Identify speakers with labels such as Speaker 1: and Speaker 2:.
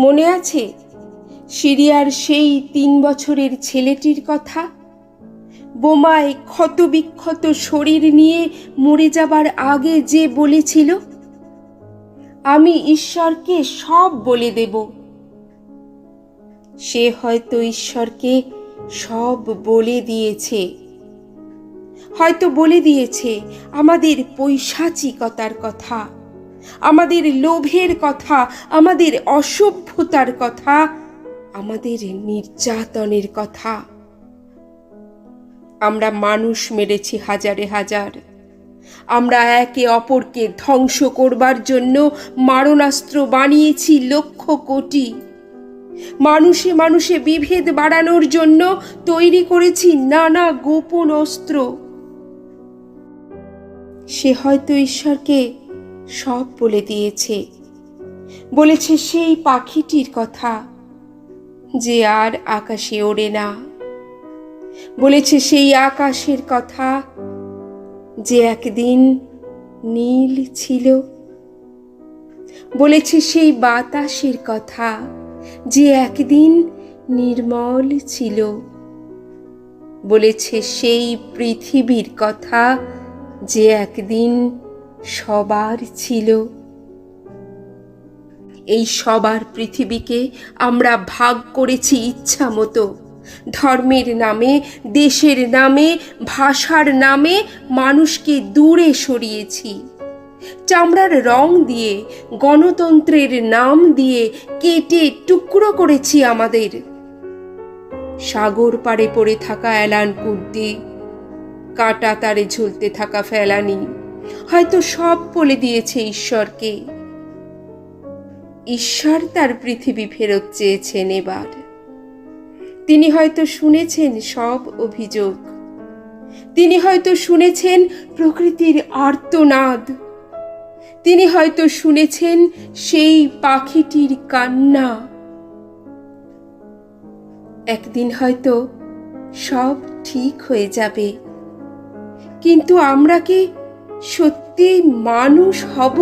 Speaker 1: মনে আছে সিরিয়ার সেই 3 বছরের ছেলেটির কথা? বোমায় ক্ষতবিক্ষত শরীর নিয়ে মরে যাবার আগে যে বলেছিল, আমি ঈশ্বরকে সব বলে দেব। সে হয়তো ঈশ্বরকে সব বলে দিয়েছে, হয়তো বলে দিয়েছে আমাদের পৈশাচিকতার কথা, আমাদের লোভের কথা, আমাদের অসভ্যতার কথা, আমাদের নির্যাতনের কথা। আমরা মানুষ মেরেছি হাজারে হাজার, আমরা একে অপরকে ধ্বংস করবার জন্য মারণাস্ত্র বানিয়েছি লক্ষ কোটি, মানুষে মানুষে বিভেদ বাড়ানোর জন্য তৈরি করেছি নানা গোপন অস্ত্র। সে হয়তো ঈশ্বরকে সব বলে দিয়েছে, বলেছে সেই পাখিটির কথা যে আর আকাশে ওড়ে না, বলেছে সেই আকাশের কথা যে একদিন নীল ছিল, বলেছে সেই বাতাসের কথা যে একদিন নির্মল ছিল, বলেছে সেই পৃথিবীর কথা যে একদিন সবার ছিল। এই সবার পৃথিবীকে আমরা ভাগ করেছি ইচ্ছা মতো, ধর্মের নামে, দেশের নামে, ভাষার নামে মানুষকে দূরে সরিয়েছি। চামড়ার রং দিয়ে, গণতন্ত্রের নাম দিয়ে কেটে টুকরো করেছি আমাদের। সাগর পাড়ে পড়ে থাকা অ্যালান কুর্দি, কাঁটা তারে ঝুলতে থাকা ফেলানি হয়তো সব বলে দিয়েছে ঈশ্বরকে। ঈশ্বর তার পৃথিবী ফেরত চেয়েছেন এবার। তিনি হয়তো শুনেছেন সব অভিযোগ, তিনি হয়তো শুনেছেন প্রকৃতির আর্তনাদ, তিনি হয়তো শুনেছেন সেই পাখিটির কান্না। একদিন হয়তো সব ঠিক হয়ে যাবে, কিন্তু আমরা কি সত্যি মানুষ হব?